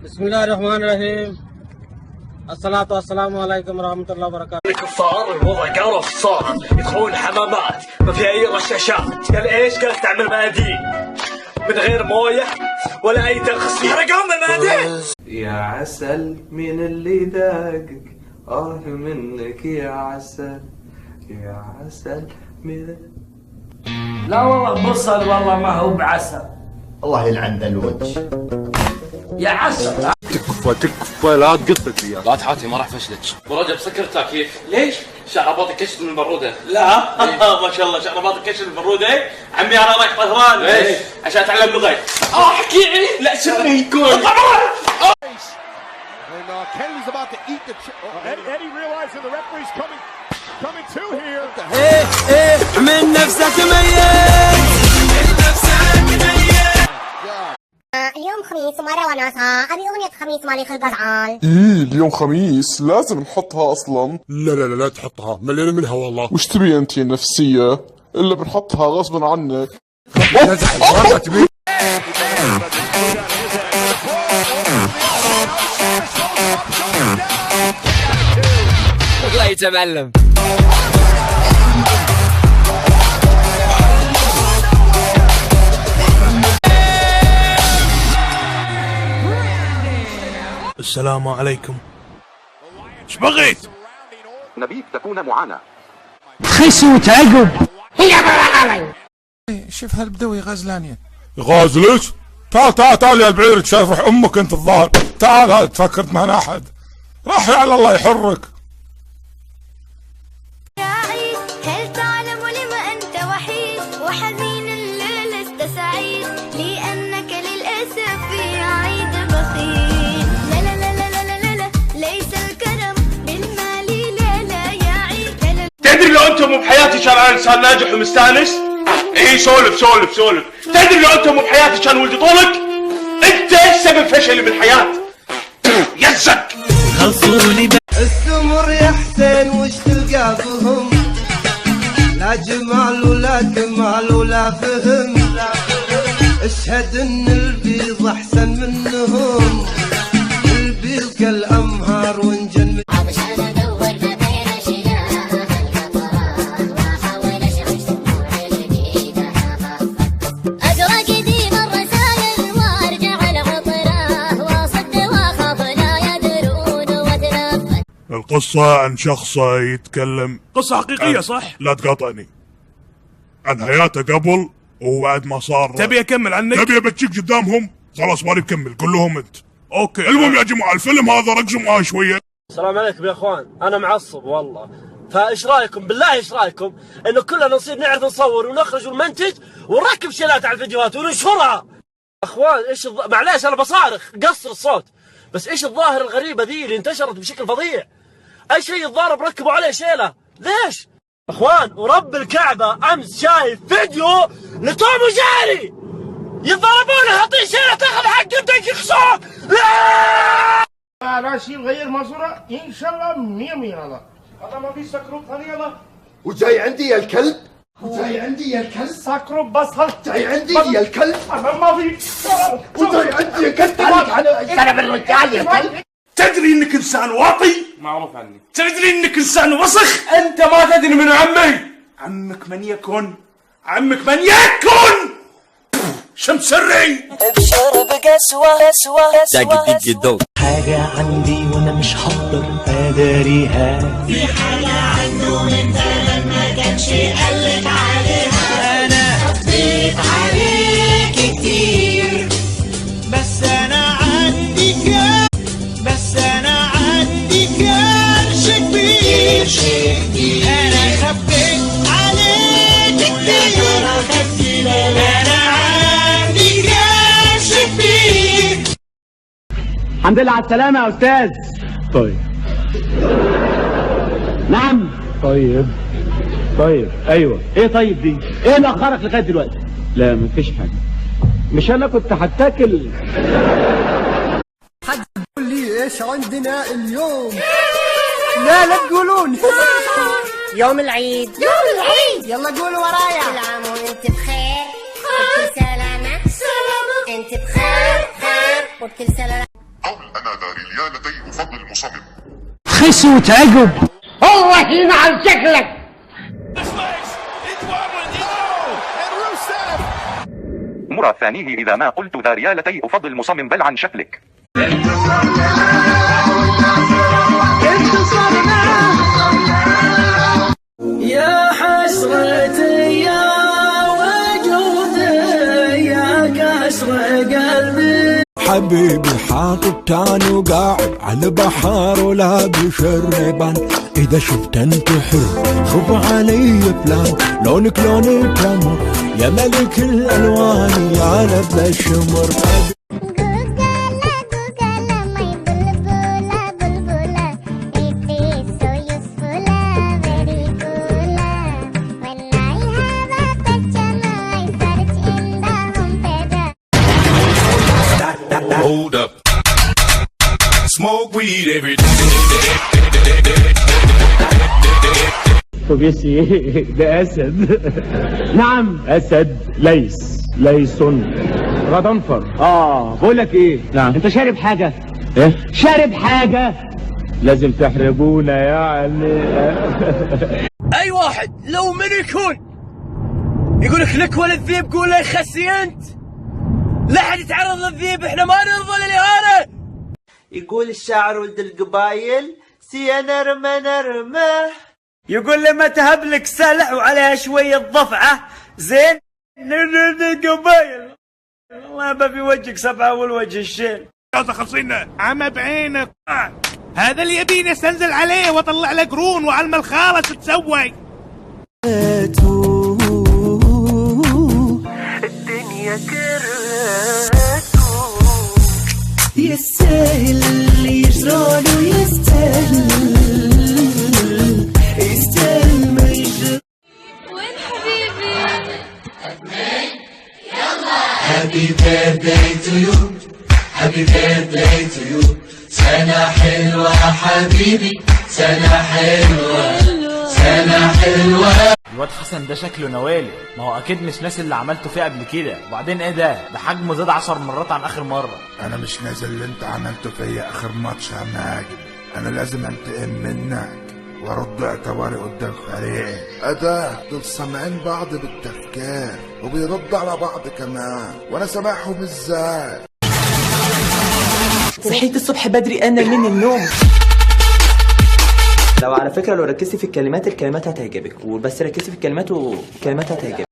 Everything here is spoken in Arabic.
بسم الله الرحمن الرحيم. الصلاة والسلام عليكم ورحمة الله وبركاته. صار الوضع قرف، صار يدخلون الحمامات ما في اي رشاشات. قال ايش؟ قال تعمل مناديل من غير مويه ولا اي تغسيل. حرقهم المناديل. يا عسل من اللي داقك منك يا عسل، يا عسل من. لا والله بصل، والله ما هو بعسل. الله يلعن ذا الوجه يا عسل. تكفى لا تقطك فيها. لا تحاتي ما راح فشلك. ابو رجب سكر التكييف. ليش؟ شعرباطك كشف من البروده. لا ما شاء الله شعرباطك كشف من البروده. عمي انا رايح طهران. ليش؟ عشان اتعلم لغه. احكي لا شنو يكون. Kennedy's about to eat the Eddie realizing the referee's coming to here. من نفسك ميت. اليوم خميس ومرة وناسها، أبي أغنية خميس مالي خلق أزعال. اليوم خميس لازم نحطها اصلا. لا تحطها، ملينا منها والله. وش تبي انت نفسية؟ الا بنحطها غصبا عنك. الله يتمعلم. السلام عليكم. ايش بغيت؟ نبيك تكون معانا. خسوت عقب. شوف هالبدوي غزلانية. غازلش؟ تعال يا البعير تشافح امك انت الظاهر. تعال هذا تفكرت معنا احد. راح على الله يحرك. يا عيد هل تعلم لما أنت وحيد وحزين الليل لست سعيد لأنك للأسف في عيد بخيل. لا لا لا لا لا لا لا ليس الكرم بالمال. لا يا عيد لا. تدري لو انت مو بحياتي كان انا انسان ناجح ومستانس؟ اي سولف. تدري لو انت مو بحياتي كان ولدي طولك؟ انت سبب فشلي بالحياه. يزك السمر يا حسين وش تلقى بهم؟ لا جمال ولا كمال ولا فهم. اشهد ان البيض احسن منهم، البيض كالامهار ونجن. القصة عن شخص يتكلم. قصة حقيقية صح؟ لا تقاطعني. عن حياته قبل وبعد ما صار. تبي أكمل عنك؟ تبي بتشيك قدامهم؟ خلاص ماني بكمل كلهم انت. اوكي. المهم يا جماعة الفيلم هذا ركزوا معاه شوية. السلام عليكم يا اخوان، انا معصب والله. فايش رايكم بالله، ايش رايكم انه كلنا نصير نعرف نصور ونخرج ونمنتج ونركب شيلات على الفيديوهات وننشرها. اخوان ايش معليش انا بصارخ قصر الصوت، بس ايش الظاهرة الغريبة ذي اللي انتشرت بشكل فظيع؟ اي شيء الضارب ركبوا عليه شيلة، ليش؟ اخوان ورب الكعبة امس شايف فيديو لتوم وجاري يتضاربون، حاطين شيلة تاخذ حق يبدأ يخشوه. لا راشي نغير ماسورة ان شاء الله 100 هذا ما في سكروب ثاني. يلا وجاي عندي يا الكلب، وجاي عندي يا الكلب. سكروب بس جاي عندي يا الكلب. انا ما في. وجاي عندي يا كلب. انا بالرجال يا كلب. تدري انك انسان واطي؟ معروف عني. تدري انك انسان وسخ؟ انت ما تدري من عمي. عمك من يكن؟ عمك من يكن؟ شمس سري بشرب قسوة حاجة عندي وانا مش هقدر اداريها. في حاجة عنده من زمان ما كانش قالك عليها. انا حطيت عليك كتير بس انا عندي كرش كبير. انا خبيت عليك كتير. انا عندي كرش كبير. الحمد لله على السلامة يا أستاذ. طيب. نعم. طيب أيوه. إيه طيب دي؟ إيه اللي أخرك لغاية دلوقتي؟ لا مفيش حاجة. مش أنا كنت هتاكل. حد يقول لي إيش عندنا اليوم؟ لا تقولون. يوم العيد. يلا قولوا ورايا. كل عام وانت بخير وبكل سلامة. انت بخير وبكل سلامة. قول أنا داريليا لدي أفضل المصمم. خسوا تعقب. هو هنا عن شكلك. مرة ثانيه إذا ما قلت ذا ريالتي أفضل مصمم بل عن شكلك. يا حسرتي يا وجودي يا كسر قلبي. حبيبي حاطط تاني وقاعد على بحر ولا بشربان. إذا شفت انتحر شوف علي بلان. لونك لوني تمر يا ملك الألوان يا لب الشمر. Hold up. Smoke weed every day. توبيسي ده أسد. نعم أسد ليس غضنفر. بقول لك إيه؟ نعم أنت شارب حاجة؟ إيه؟ شارب حاجة؟ لازم تحرجونا يعني. اي واحد لو من يقول لك ولا الذيب قول له يخسي انت. لا حد يتعرض للذيب، احنا ما نرضى للاهانه. يقول الشاعر ولد القبايل سي نرمه. يقول لما تهب لك سلح وعليها شويه ضفعه زين القبايل والله ما في وجهك سبعه والوجه الشين. خلصينا عمى بعينك. هذا اللي يبيني استنزل عليه واطلع له قرون وعلم الخالص تسوي. الدنيا كرهته يستاهل اللي يجرى له يستاهل ما يجرى. وين حبيبي؟ يلا هابي بيرثداي تو يو هابي بيرثداي تو يو. سنة حلوة حبيبي سنة حلوة سنة حلوة. الواد حسن ده شكله نوالي، ما هو اكيد مش ناس اللي عملته فيه قبل كده. وبعدين ايه ده حجمه زاد 10 مرات عن اخر مره. انا مش نازل اللي انت عملته فيا اخر ماتش يا ماجد. انا لازم انتقم منك وارد اعتباري قدام فريقي. اداك دول سامعين بعض بالتفكير وبيردوا على بعض كمان، وانا سامعهم ازاي؟ صحيت الصبح بدري انا من النوم. لو على فكرة لو ركزتي في الكلمات هتعجبك، وبس ركزتي في الكلمات هتعجبك.